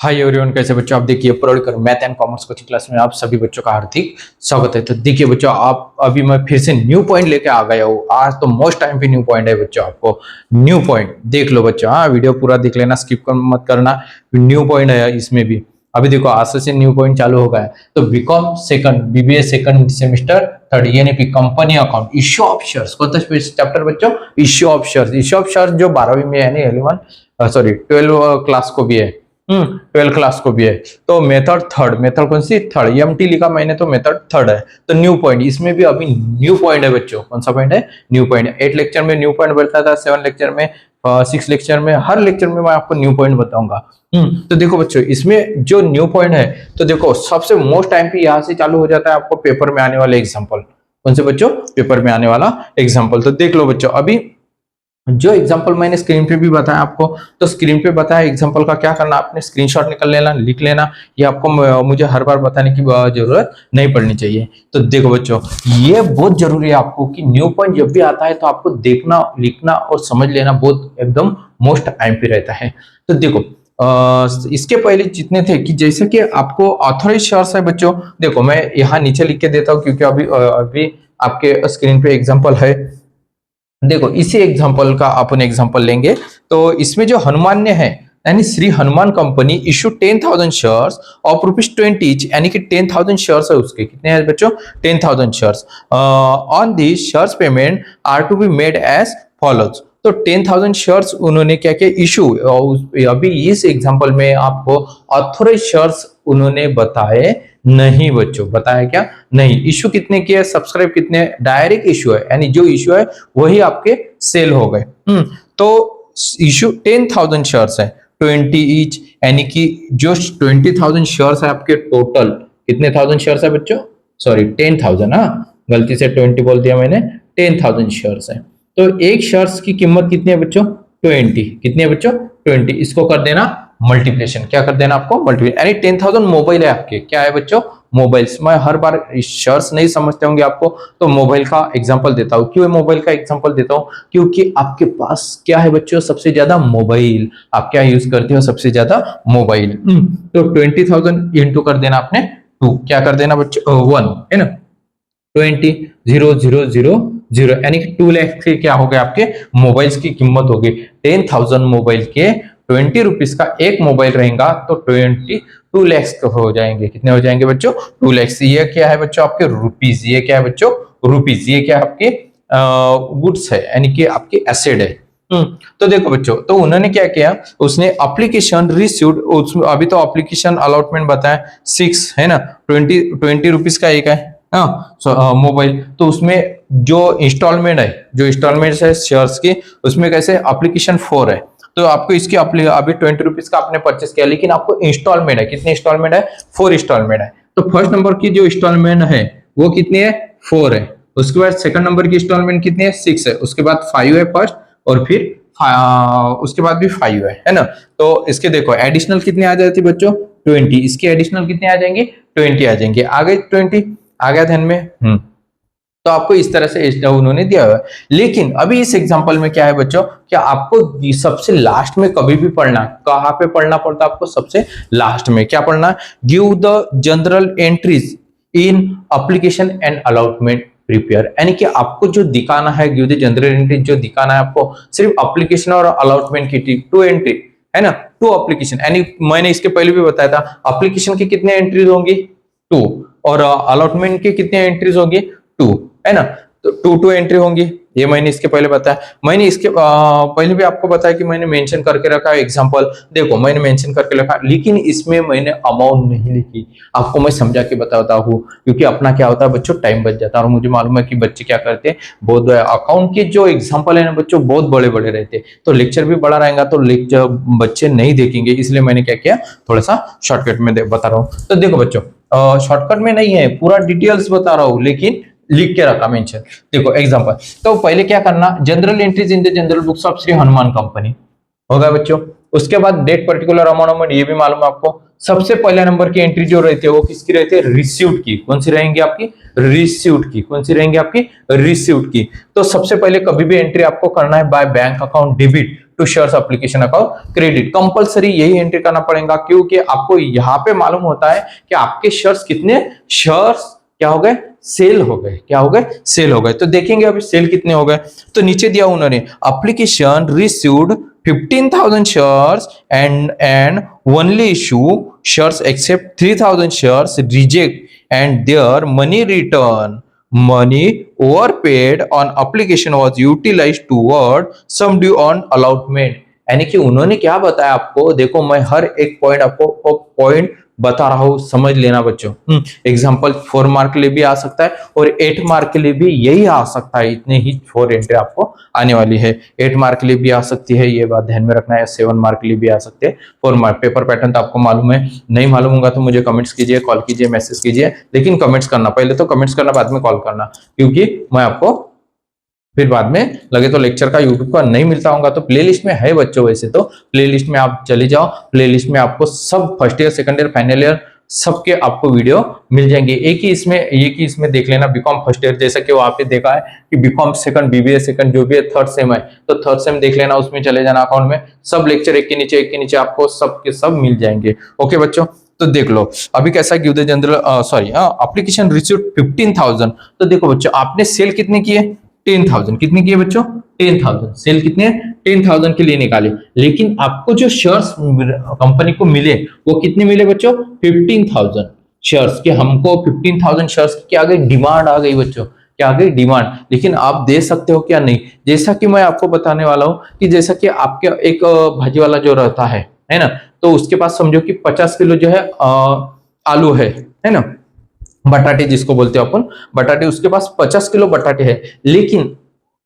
Hi everyone, कैसे बच्चों आप। देखिए प्रोडिकर math and commerce coaching class में आप सभी बच्चों का हार्दिक स्वागत है। तो देखिए बच्चों, आप अभी मैं फिर से न्यू पॉइंट लेके आ गया हूँ। आज तो मोस्ट टाइम पे न्यू पॉइंट है बच्चों, आपको न्यू पॉइंट देख लो बच्चों। हाँ, वीडियो पूरा देख लेना, स्किप मत करना। न्यू पॉइंट है इसमें भी। अभी देखो आज से न्यू पॉइंट चालू हो गया है। तो BCom second, BBA second semester third, यानी कि company account, issue of shares. कौन सा चैप्टर बच्चों? Issue of shares. Issue of shares जो 12वीं में यानी 12 क्लास को भी है। 12 क्लास को भी है। तो मेथड थर्ड, मेथड कौन सी? थर्ड। एमटी लिखा मैंने तो मेथड थर्ड है। तो न्यू पॉइंट, इसमें भी अभी न्यू पॉइंट है बच्चों। कौन सा पॉइंट है? New point. 8 लेक्चर में न्यू पॉइंट बताया था, 7 लेक्चर में, 6 लेक्चर में, हर लेक्चर में मैं आपको न्यू पॉइंट बताऊंगा। तो देखो बच्चों, इसमें जो न्यू पॉइंट है, तो देखो सबसे मोस्ट टाइम पे यहाँ से चालू हो जाता है आपको पेपर में आने वाले एग्जाम्पल। कौन से बच्चों? पेपर में आने वाला एग्जाम्पल। तो देख लो बच्चों, अभी जो एग्जांपल मैंने स्क्रीन पे भी बताया आपको, तो स्क्रीन पे बताया एग्जांपल का क्या करना, आपने स्क्रीनशॉट निकल लेना, लिख लेना। ये आपको मुझे हर बार बताने की जरूरत नहीं पड़नी चाहिए। तो देखो बच्चों, ये बहुत जरूरी है आपको कि न्यू पॉइंट जब भी आता है तो आपको देखना, लिखना और समझ लेना बहुत एकदम मोस्ट टाइम पे रहता है। तो देखो इसके पहले जितने थे कि जैसे कि आपको ऑथराइज शेयर्स है बच्चों। देखो मैं यहाँ नीचे लिख के देता हूँ क्योंकि अभी आपके स्क्रीन पे एग्जाम्पल है। देखो इसी एग्जांपल का अपन एग्जांपल लेंगे। तो इसमें जो हनुमान्य है यानी Shri Hanuman company issue 10,000 shares of ₹20 यानी कि 10,000 शेयर्स है उसके। कितने हैं बच्चों? 10,000 shares. On this shares payment are to be made as follows. तो 10,000 शेयर्स उन्होंने क्या किया? इशू। अभी इस एग्जांपल में आपको ऑथोराइज शेयर्स उन्होंने बताए नहीं बच्चों। बताया क्या? नहीं। इशू कितने किए? सब्सक्राइब कितने? डायरेक्ट इशू है, यानी जो इशू है वही आपके सेल हो गए। तो इशू 10,000 शेयर्स है, 20 ईच, यानी कि जो 20,000 शेयर्स है आपके टोटल। कितने थाउजेंड शेयर्स है बच्चों? सॉरी 10,000। हाँ, गलती से 20 बोल दिया मैंने। 10,000 शेयर्स है। तो एक शेयर्स की कीमत कितनी है बच्चों? 20। कितनी है बच्चों? 20। इसको कर देना मल्टीप्लिकेशन। क्या कर देना आपको? मल्टीप्लिकेशन। यानी 10,000 मोबाइल है आपके। क्या है बच्चों? मोबाइल्स। मैं हर बार शेयर्स नहीं समझते होंगे आपको, तो मोबाइल का एग्जांपल देता हूं। क्यों मोबाइल का एग्जांपल देता हूं? क्योंकि आपके पास क्या है बच्चों? सबसे ज्यादा मोबाइल। आप क्या यूज करते हो? सबसे ज्यादा मोबाइल। तो 20,000 इंटू कर देना आपने 2। क्या कर देना बच्चों? 1 है ना। 20,000 यानी कि 2 लाख के क्या हो गए? आपके मोबाइल्स की कीमत होगी। 10,000 मोबाइल के 20 रुपीज का एक मोबाइल रहेगा तो 22 लैक्स हो जाएंगे। कितने हो जाएंगे बच्चों? 2 लैक्स। ये क्या है बच्चों? आपके रुपीज। ये क्या है बच्चों? रुपीज। ये क्या है? आपके गुड्स है, यानी कि आपके एसेट है। तो देखो बच्चों, तो उन्होंने क्या किया? उसने एप्लीकेशन रिसीव्ड, अभी तो एप्लीकेशन अलॉटमेंट बताया 6 है ना। 20 रुपीज का एक है। हाँ, मोबाइल। तो उसमें जो इंस्टॉलमेंट है, जो इंस्टॉलमेंट है शेयर्स की, उसमें कैसे? एप्लीकेशन 4 है। तो आपको इसकी अभी 20 रुपीज का आपने परचेस किया, लेकिन आपको इंस्टॉलमेंट है। कितने इंस्टॉलमेंट है? 4 इंस्टॉलमेंट है। तो फर्स्ट नंबर की जो इंस्टॉलमेंट है वो कितनी है? 4 है। उसके बाद सेकंड नंबर की इंस्टॉलमेंट कितनी है? 6 है। उसके बाद 5 है फर्स्ट, और फिर उसके बाद भी 5 है ना। तो इसके देखो एडिशनल कितने आ जाती बच्चों? 20। इसके एडिशनल कितने आ जाएंगे? 20 आ जाएंगे। आगे 20 आ गया ध्यान में। तो आपको इस तरह से उन्होंने दिया हुआ है। लेकिन अभी इस एग्जांपल में क्या है बच्चों? क्या आपको सबसे लास्ट में कभी भी पढ़ना, कहां पे पढ़ना पड़ता है आपको? सबसे लास्ट में क्या पढ़ना? Give the general entries in application and allotment prepare. यानी कि आपको जो दिखाना है, गिव द जनरल एंट्रीज जो दिखाना है आपको, सिर्फ एप्लीकेशन और अलॉटमेंट की 2 एंट्री है ना। 2 एप्लीकेशन, यानी मैंने इसके पहले भी बताया था एप्लीकेशन की कितने एंट्रीज होंगी? 2। और अलॉटमेंट की कितने एंट्रीज होंगी? 2 है ना। तो 2 एंट्री होंगी। ये मैंने इसके पहले बताया। मैंने इसके पहले भी आपको बताया कि मैंने मेंशन करके रखा है एग्जांपल। देखो मैंने मेंशन करके रखा, लेकिन इसमें मैंने अमाउंट नहीं लिखी। आपको मैं समझा के बताता हूँ, क्योंकि अपना क्या होता है बच्चों, टाइम बच जाता है। और मुझे मालूम है कि बच्चे क्या करते हैं, बहुत अकाउंट के जो एग्जाम्पल है ना बच्चों, बहुत बड़े बड़े रहते हैं। तो लेक्चर भी बड़ा रहेगा तो लेक्चर बच्चे नहीं देखेंगे, इसलिए मैंने क्या किया, थोड़ा सा शॉर्टकट में बता रहा हूँ। तो देखो बच्चों, शॉर्टकट में नहीं है, पूरा डिटेल्स बता रहा हूँ, लेकिन लिख के रखा मेंशन। देखो एग्जांपल, तो पहले क्या करना? General entries in the general books of Shri Hanuman company होगा बच्चों। उसके बाद डेट, पर्टिकुलर अमाउंट, ये भी मालूम है आपको। सबसे पहले नंबर की एंट्री जो रहती है वो किसकी रहती है? रिसीव्ड की। कौन सी रहेंगी आपकी? रिसीव्ड की। कौन सी रहेंगी आपकी? रिसीव्ड की। तो सबसे पहले कभी भी एंट्री आपको करना है by bank account debit to shares application account credit. Compulsory यही एंट्री करना पड़ेगा, क्योंकि आपको यहाँ पे मालूम होता है कि आपके शेयर्स कितने शेयर्स क्या हो गए, सेल हो गए, क्या हो गए, सेल हो गए। तो देखेंगे अभी सेल कितने हो गए। तो नीचे दिया उन्होंने application received 15,000 shares and only issue shares except 3,000 shares reject and their money return. Money overpaid on application was utilized toward some due on allotment. यानी कि उन्होंने क्या बताया आपको, देखो मैं हर एक पॉइंट आपको पॉइंट बता रहा हूं, समझ लेना बच्चों। एग्जाम्पल 4 मार्क के लिए भी आ सकता है और 8 मार्क के लिए भी यही आ सकता है। इतने ही 4 एंट्री आपको आने वाली है। 8 मार्क के लिए भी आ सकती है, ये बात ध्यान में रखना है। 7 मार्क के लिए भी आ सकते हैं। 4 मार्क पेपर पैटर्न तो आपको मालूम है, नहीं मालूम होगा तो मुझे कमेंट्स कीजिए, कॉल कीजिए, मैसेज कीजिए, लेकिन कमेंट्स करना, पहले तो कमेंट्स करना, बाद में कॉल करना, क्योंकि मैं आपको फिर बाद में लगे तो लेक्चर का यूट्यूब का नहीं मिलता होगा तो प्लेलिस्ट में है बच्चों। वैसे तो प्लेलिस्ट में आप चले जाओ, प्लेलिस्ट में आपको सब first year, second year, final year सबके आपको वीडियो मिल जाएंगे। एक ही इसमें देख लेना बीकॉम फर्स्ट ईयर, जैसा कि वहां पे देखा है कि बीकॉम सेकंड, बीबीए सेकंड, जो भी है थर्ड सेम है तो थर्ड सेम देख लेना, उसमें चले जाना अकाउंट में, सब लेक्चर एक के नीचे आपको सब के सब मिल जाएंगे। ओके बच्चों, तो देख लो अभी कैसा give the general application received 15,000। तो देखो बच्चों आपने सेल कितने किए, 10,000। कितने किए बच्चों, 10,000। सेल कितने, 10,000 के लिए निकाले, लेकिन आपको जो शेयर्स कंपनी को मिले वो कितने मिले बच्चों, 15,000 शेयर्स के। हमको 15,000 शेयर्स की आ गई डिमांड, आ गई बच्चों, क्या आ गई, डिमांड। लेकिन आप दे सकते हो क्या, नहीं। जैसा कि मैं आपको बताने वाला हूं कि जैसा कि आपके एक भाजी वाला जो रहता है ना, तो उसके पास समझो कि 50 किलो जो है आलू है ना, बटाटे जिसको बोलते हो अपन, बटाटे, उसके पास 50 किलो बटाटे है। लेकिन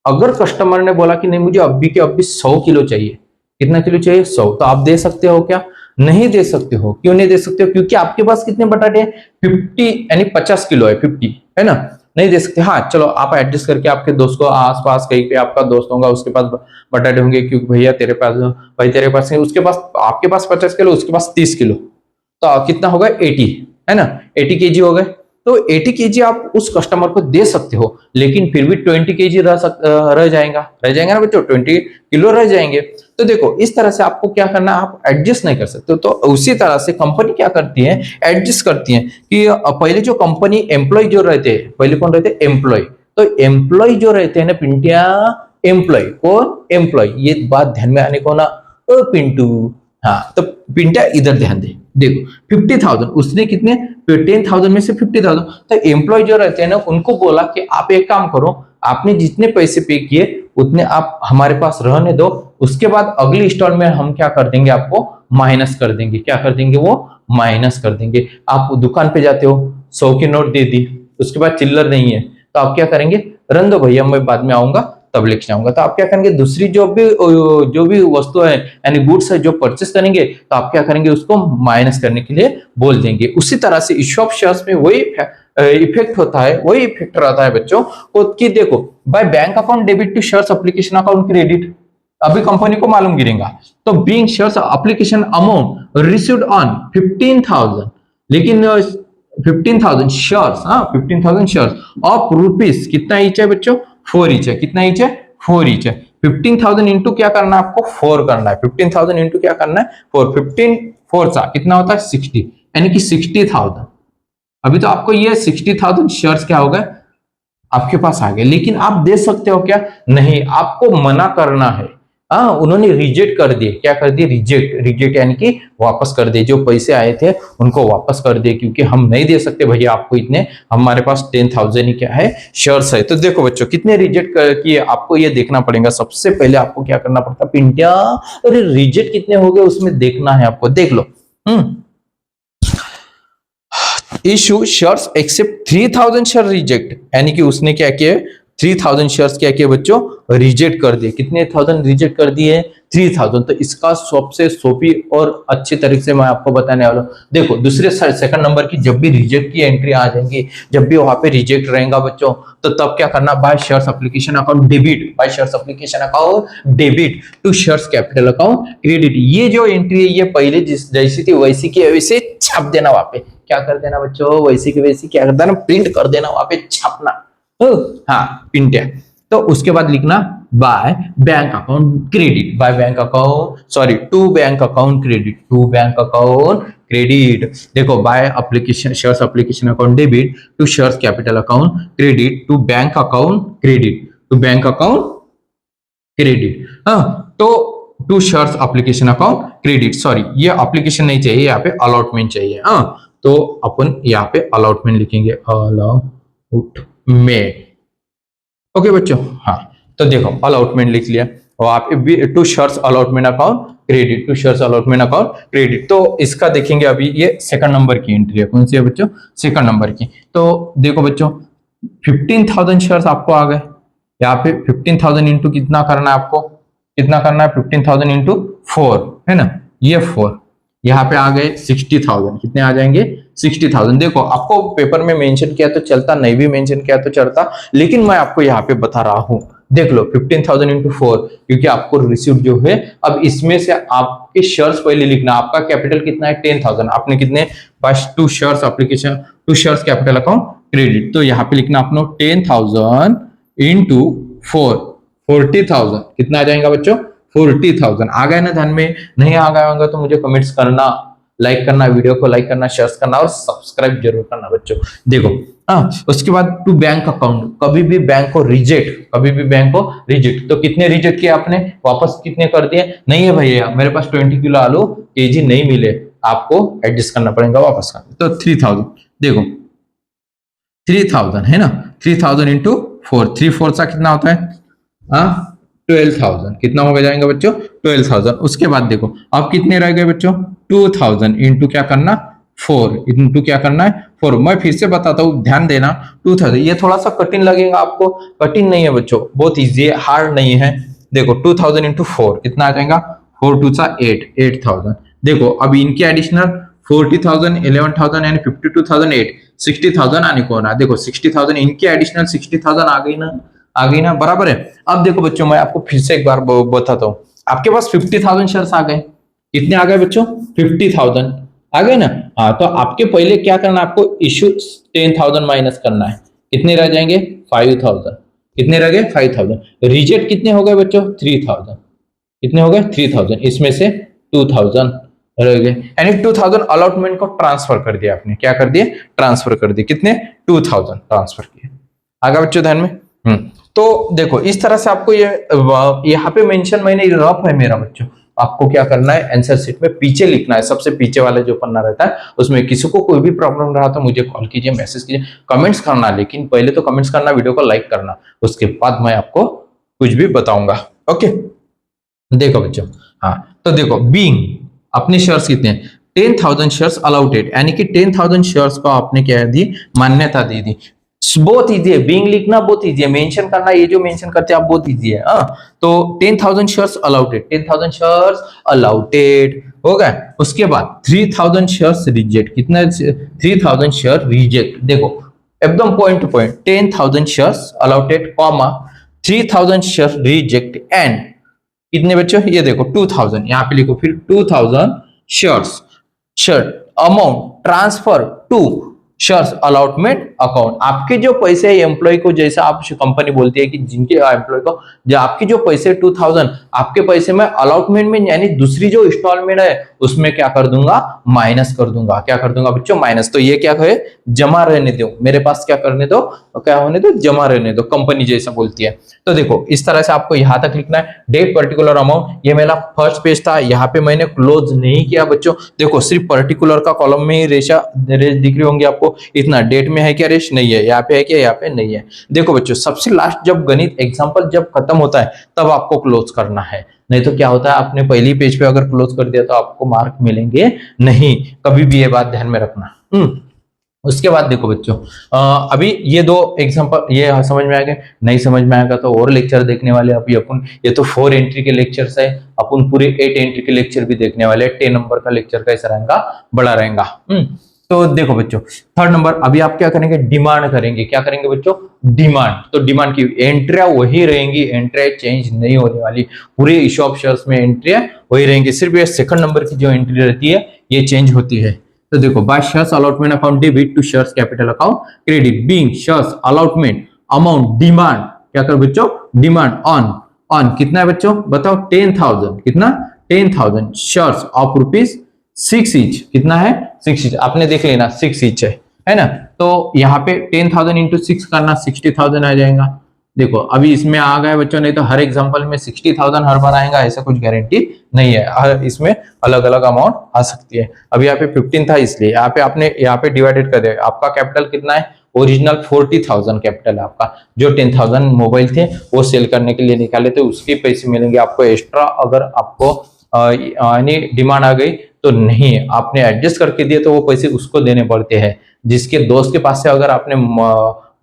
अगर कस्टमर ने बोला कि नहीं मुझे अभी के अभी 100 किलो चाहिए, कितना किलो चाहिए, 100, तो आप दे सकते हो क्या, नहीं दे सकते हो। क्यों नहीं दे सकते हो, क्योंकि आपके पास कितने बटाटे हैं, 50 यानी 50 किलो है, 50 है ना, नहीं दे सकते। हाँ चलो आप एडजस्ट करके आपके दोस्त को, आसपास कहीं पे आपका दोस्त होगा उसके पास बटाटे होंगे, क्योंकि भैया तेरे पास, भाई तेरे पास नहीं, उसके पास, आपके पास 50 किलो, उसके पास 30 किलो, तो कितना होगा, 80 है ना, 80 केजी हो गए। तो 80 केजी आप उस कस्टमर को दे सकते हो, लेकिन फिर भी 20 केजी रह जाएगा ना बच्चों, 20 किलो रह जाएंगे। तो देखो इस तरह से आपको क्या करना, आप एडजस्ट नहीं कर सकते। तो उसी तरह से कंपनी क्या करती है, एडजस्ट करती है कि पहले जो कंपनी एम्प्लॉय जो रहते हैं, पहले कौन रहते हैं, एम्प्लॉय। तो एम्प्लॉय जो रहते हैं ना पिंटिया, एम्प्लॉय कौन, एम्प्लॉय, ये बात ध्यान में आने को ना, ओ पिंटू, हाँ तो पिंटिया इधर ध्यान दे। देखो 50,000 उसने कितने, 10,000 में से 50,000, तो एम्प्लॉय जो रहते हैं ना उनको बोला कि आप एक काम करो, आपने जितने पैसे पे किए उतने आप हमारे पास रहने दो, उसके बाद अगली इंस्टॉलमेंट हम क्या कर देंगे, आपको माइनस कर देंगे। क्या कर देंगे, वो माइनस कर देंगे। आप दुकान पे जाते हो, 100 की नोट दे दी, उसके बाद चिल्लर नहीं है, तो आप क्या करेंगे, रन दो भैया मैं बाद में आऊंगा तब लेके जाऊंगा। तो आप क्या करेंगे, दूसरी जो भी वस्तु है यानी गुड्स है जो परचेस करेंगे, तो आप क्या करेंगे, उसको माइनस करने के लिए बोल देंगे। उसी तरह से इश्यू ऑफ शेयर्स में वही इफेक्ट होता है, वही इफेक्ट रहता है बच्चों को, कि देखो by bank account debit to shares application account credit, अभी कंपनी को मालूम गिरेगा। तो being shares application amount received on 15,000, लेकिन 15,000 शेयर्स, हाँ 15,000 शेयर्स ऑफ रुपीज, कितना ईच है बच्चों, 4 ईच है। कितना ईच है, 4 ईच है। 15,000 इंटू क्या करना है आपको, 4 करना है। 15,000 इंटू क्या करना है, 4। 15 4 सा कितना होता है, 60, यानी कि 60,000। अभी तो आपको ये 60,000 शेयर्स क्या हो गए, आपके पास आ गए। लेकिन आप दे सकते हो क्या, नहीं, आपको मना करना है। उन्होंने रिजेक्ट कर दिए, क्या कर दिए, रिजेक्ट यानी कि वापस कर दिए, जो पैसे आए थे उनको वापस कर दिए, क्योंकि हम नहीं दे सकते भैया आपको इतने, हमारे पास 10,000 ही क्या है, शेयर्स है। तो देखो बच्चों कितने रिजेक्ट किए, आपको ये देखना पड़ेगा। सबसे पहले आपको क्या करना पड़ता, पिंटिया, अरे रिजेक्ट कितने हो गए उसमें देखना है आपको, देख लो। Issue shares accept 3,000 share reject, यानी कि उसने क्या किया, 3,000 शेयर्स क्या किए बच्चों, रिजेक्ट कर दिए। कितने 1000 रिजेक्ट कर दिए, 3,000। तो इसका सबसे सोपी और अच्छी तरीके से मैं आपको बताने वाला हूं। देखो दूसरे सेकंड नंबर की जब भी रिजेक्ट की एंट्री आ जाएंगी, जब भी वहां पे रिजेक्ट रहेगा बच्चों, तो तब क्या करना, by shares application account debit, by shares application account debit to shares capital account credit. ये जो एंट्री है ये पहले जैसी थी वैसी की वैसे छाप देना, वहां पे क्या कर देना बच्चों, वैसी की वैसी क्या कर देना, प्रिंट कर देना, वहां पे छापना। हाँ प्रिंट है। तो उसके बाद लिखना by bank account credit, by bank account sorry to bank account credit, to bank account credit. देखो by application shares application account debit to shares capital account credit to bank account credit, to bank account credit. हाँ तो to shares application account credit, sorry ये application नहीं चाहिए, यहाँ पे allotment चाहिए। हाँ तो अपन यहाँ पे अलॉटमेंट लिखेंगे, अलॉटमेंट। ओके बच्चों, हाँ तो देखो अलॉटमेंट लिख लिया और आप to shares allotment account credit, to shares allotment account credit. तो इसका देखेंगे अभी, ये सेकंड नंबर की एंट्री है, कौन सी है बच्चों, सेकंड नंबर की। तो देखो बच्चों 15,000 शेयर्स आपको आ गए, यहाँ पे 15,000 इंटू कितना करना है आपको, कितना करना है 15,000 इंटू 4 है ना, ये 4, यहाँ पे आ गए 60,000, कितने आ जाएंगे 60,000। देखो आपको पेपर में मेंशन किया तो चलता, नहीं भी मेंशन किया तो चलता, लेकिन मैं आपको यहाँ पे बता रहा हूँ। देख लो 15,000 इंटू 4, क्योंकि आपको रिसीव्ड जो है, अब इसमें से आपके शेयर्स पहले लिखना, आपका कैपिटल कितना है 10,000, आपने कितने बस to shares application to shares capital account credit, तो यहाँ पे लिखना आपने 10,000 इंटू 4, 40,000, कितना आ जाएगा बच्चों 40,000। आ गए ना ध्यान में, नहीं आ गया होगा तो मुझे कमेंट्स करना, लाइक करना, वीडियो को लाइक करना, शेयर करना और सब्सक्राइब जरूर करना बच्चों। देखो उसके बाद टू बैंक अकाउंट, कभी भी बैंक को रिजेक्ट, कभी भी बैंक को रिजेक्ट, तो कितने रिजेक्ट किए आपने, वापस कितने कर दिए, नहीं है भैया मेरे पास 20 किलो आलू केजी नहीं मिले, आपको एडजस्ट करना पड़ेगा, वापस करना, तो 3,000। देखो 3,000 है ना, 3,000 इंटू 4, 3/4 सा कितना होता है 12,000, कितना हो जाएगा बच्चों 12,000। उसके बाद देखो अब कितने रह गए बच्चों 2,000 इंटू क्या करना 4, इंटू क्या करना है 4। मैं फिर से बताता हूँ, ध्यान देना 2,000, ये थोड़ा सा कठिन लगेगा आपको, कठिन नहीं है बच्चों, बहुत इजी है, हार्ड नहीं है। देखो 2,000 इंटू 4 कितना आ जाएगा 4 2 सा 8, 8,000। देखो अब इनके एडिशनल 40,000, 11,000 यानी 52,000, 8 60,000 आने को ना, देखो 60,000 इनके एडिशनल 60,000 आ गई ना, आ गई ना, बराबर है। अब देखो बच्चों मैं आपको फिर से एक बार बताता हूँ, आपके पास 50,000 शेयर्स आ गए, कितने आ गए बच्चों 50,000 आ गए ना। हाँ तो आपके पहले क्या करना, आपको इश्यू 10,000 माइनस करना है, कितने रह जाएंगे 5,000, कितने रह गए 5,000। रिजेक्ट कितने हो गए बच्चों 3,000, कितने हो गए 3,000, इसमें से 2,000 रह गए, यानी 2,000 अलॉटमेंट को ट्रांसफर कर दिया आपने, क्या कर दिए ट्रांसफर कर दिए, कितने 2,000 ट्रांसफर किए। आगे बच्चों ध्यान में तो देखो इस तरह से आपको ये यहाँ पे मेंशन मैंने रफ है मेरा बच्चों, आपको क्या करना है आंसर शीट में पीछे लिखना है, सबसे पीछे वाले जो पन्ना रहता है उसमें। किसी को कोई भी प्रॉब्लम रहा तो मुझे कॉल कीजिए, मैसेज कीजिए, कमेंट्स करना, लेकिन पहले तो कमेंट्स करना, वीडियो को लाइक करना, उसके बाद मैं आपको कुछ भी बताऊंगा। ओके देखो बच्चों, हाँ तो देखो बीइंग अपने शेयर्स कितने हैं 10,000 शेयर्स अलाउटेड, यानी कि 10,000 शेयर्स को आपने क्या दी मान्यता दे दी। बहुत इजी है, बीइंग लिखना बहुत इजी है, मेंशन करना ये जो मेंशन करते हैं आप बहुत इजी है। तो 10,000 शेयर्स अलाउटेड, 10,000 शेयर्स अलाउटेड हो गए। उसके बाद 3,000 शेयर्स रिजेक्ट, कितना 3,000 शेयर रिजेक्ट। देखो एकदम point two point, 10,000 shares allotted comma 3,000 share reject and कितने बच्चों ये देखो 2,000, यहाँ पे लिखो फिर 2,000 shares share amount transfer to shares allotment account. आपके जो पैसे है एम्प्लॉय को, जैसा आप कंपनी बोलती है कि जिनके एम्प्लॉय को जो आपकी जो पैसे 2,000 आपके पैसे में अलॉटमेंट में यानी दूसरी जो इंस्टॉलमेंट है उसमें क्या कर दूंगा माइनस कर दूंगा, क्या कर दूंगा बच्चों माइनस। तो ये क्या है जमा रहने दो, मेरे पास क्या करने दो, क्या होने दो जमा रहने दो, कंपनी जैसा बोलती है। तो देखो इस तरह से आपको यहां तक लिखना है डेट पर्टिकुलर अमाउंट। ये मेरा फर्स्ट पेज था, यहाँ पे मैंने क्लोज नहीं किया बच्चों। देखो सिर्फ पर्टिकुलर का कॉलम में ही रेश दिख रही होंगी आपको, इतना डेट में है क्या रेश नहीं है, यहाँ पे है क्या यहाँ पे नहीं है। देखो बच्चों सबसे लास्ट जब गणित एग्जाम्पल जब खत्म होता है तब आपको क्लोज करना है, नहीं तो क्या होता है आपने पहली पेज पे अगर क्लोज कर दिया तो आपको मार्क मिलेंगे नहीं, कभी भी ये बात ध्यान में रखना। उसके बाद देखो बच्चों अभी ये दो एग्जांपल ये समझ में आ गए, नहीं समझ में आएगा तो और लेक्चर देखने वाले अभी अपन, ये तो 4 एंट्री के लेक्चर्स है, अपन पूरे 8 एंट्री के लेक्चर भी देखने वाले। 10 नंबर का लेक्चर कैसा रहेगा बड़ा रहेगा। तो देखो बच्चों थर्ड नंबर अभी आप क्या करेंगे डिमांड करेंगे, क्या करेंगे बच्चों डिमांड। तो डिमांड की एंट्रिया वही रहेंगी, एंट्रिया चेंज नहीं होने वाली, पूरे इशू ऑफ शेयर्स में एंट्रिया वही रहेंगी, सिर्फ ये सेकंड नंबर की जो एंट्री रहती है ये चेंज होती है। तो देखो by shares allotment account debit to shares capital account credit being shares allotment amount demand, क्या कर बच्चों डिमांड ऑन कितना है बच्चों बताओ 10,000 कितना 10,000 शेयर्स ऑफ रुपीज 6 ईच कितना है 6 ईच आपने देख लेना 6 ईच है ना। तो यहाँ पे 10,000 इंटू 6 करना 60,000 आ जाएगा। देखो अभी इसमें आ गए बच्चों, नहीं तो हर एग्जांपल में 60,000 हर बार आएगा ऐसा कुछ गारंटी नहीं है, इसमें अलग अलग अमाउंट आ सकती है। अभी यहाँ पे 15 था इसलिए यहाँ पे आपने यहाँ पे डिवाइडेड कर दिया। आपका कैपिटल कितना है ओरिजिनल 40,000 कैपिटल है आपका, जो 10,000 मोबाइल थे वो सेल करने के लिए निकाले थे उसके पैसे मिलेंगे आपको एक्स्ट्रा। अगर आपको यानी डिमांड आ गई तो नहीं, आपने एडजस्ट करके दिए तो वो पैसे उसको देने पड़ते हैं। जिसके दोस्त के पास से अगर आपने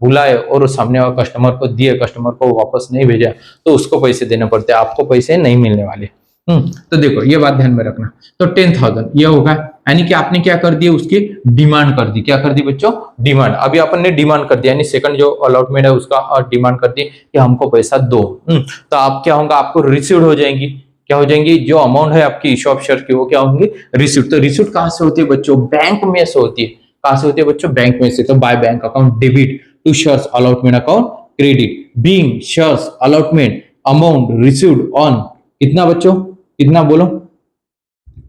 बुलाए और सामने वाले कस्टमर को दिए, कस्टमर को वापस नहीं भेजा तो उसको पैसे देने पड़ते हैं, आपको पैसे नहीं मिलने वाले। तो देखो ये बात ध्यान में रखना। तो 10,000 ये होगा, यानी कि आपने क्या कर दिया उसकी डिमांड कर दी। क्या कर दी बच्चों डिमांड। अभी अपन ने डिमांड कर दिया यानी सेकंड जो अलॉटमेंट है उसका डिमांड कर दी कि हमको पैसा दो। तो आप क्या होगा आपको रिसीव्ड हो जाएंगी। क्या हो जाएंगी जो अमाउंट है आपकी इशू ऑफ शेयर की वो क्या होंगी रिसीव्ड। तो रिसीव्ड कहां से होती है बच्चों बैंक में से होती है। कहां से होती है बच्चों बैंक में से। तो by bank account debit to shares allotment account credit being shares allotment amount received on कितना बच्चों कितना बोलो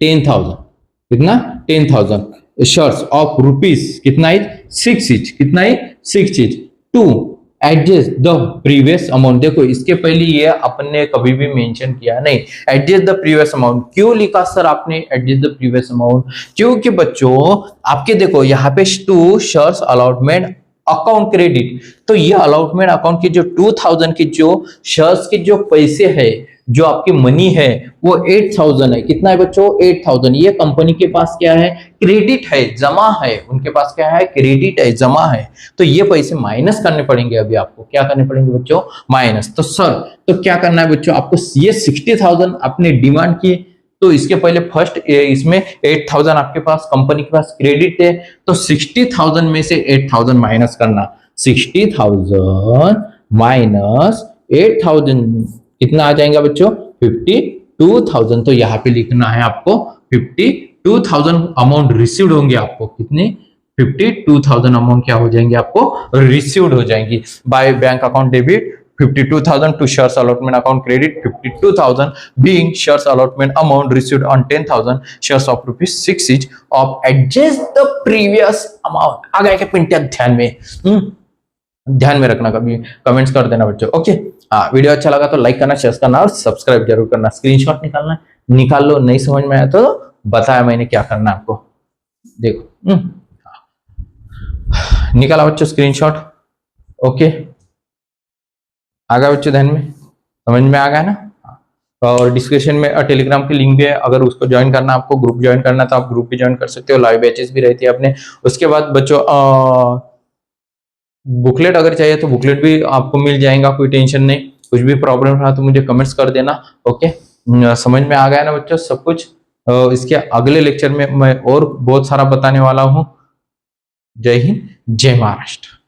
10,000 कितना 10,000 शेयर्स ऑफ रुपीज कितना इज 6 इच कितना है 6 each to adjust the previous amount. देखो इसके पहले ये अपन ने कभी भी मेंशन किया नहीं एडजस्ट द प्रीवियस अमाउंट। क्यों लिखा सर आपने एडजस्ट द प्रीवियस अमाउंट, क्योंकि बच्चों आपके देखो यहाँ पे to shares allotment account credit. तो ये अलॉटमेंट अकाउंट के जो 2000 के जो शेयर्स के जो पैसे है जो आपकी मनी है वो 8,000 है। कितना है बच्चों 8,000। ये कंपनी के पास क्या है क्रेडिट है जमा है, उनके पास क्या है क्रेडिट है जमा है। तो ये पैसे माइनस करने पड़ेंगे। अभी आपको क्या करने पड़ेंगे बच्चों माइनस। तो सर तो क्या करना है बच्चों आपको ये 60,000 आपने डिमांड की तो इसके पहले फर्स्ट इसमें 8,000 आपके पास कंपनी के पास क्रेडिट है तो 60,000 में से 8,000 माइनस करना। 60,000 माइनस 8,000 कितना आ जाएगा बच्चों 52,000। तो यहाँ पे लिखना है आपको 52,000 अमाउंट रिसीव्ड होंगे आपको कितने 52,000 अमाउंट क्या हो जाएंगे आपको रिसीव्ड हो जाएंगी bye bank account debit 52,000 to shares allotment account credit 52,000 being shares allotment amount received on 10,000 shares of rupees 6 each of adjust the previous amount। आ गया क्या पिंटे ध्यान में ध्यान में रखना, कभी कमेंट्स कर देना बच्चों। ओके हाँ वीडियो अच्छा लगा तो लाइक करना शेयर करना और सब्सक्राइब जरूर करना। स्क्रीनशॉट निकालना निकाल लो, नहीं समझ में आया तो बताया मैंने क्या करना आपको। देखो निकाला बच्चों स्क्रीनशॉट। ओके आ गया बच्चों ध्यान में समझ में आ गया ना। और डिस्क्रिप्शन में टेलीग्राम की लिंक भी है, अगर उसको ज्वाइन करना आपको ग्रुप ज्वाइन करना तो आप ग्रुप भी ज्वाइन कर सकते हो। लाइव बैचेस भी रहती है अपने। उसके बाद बच्चों बुकलेट अगर चाहिए तो बुकलेट भी आपको मिल जाएगा, कोई टेंशन नहीं। कुछ भी प्रॉब्लम रहा तो मुझे कमेंट्स कर देना। ओके समझ में आ गया ना बच्चों सब कुछ। इसके अगले लेक्चर में मैं और बहुत सारा बताने वाला हूँ। जय हिंद जय महाराष्ट्र।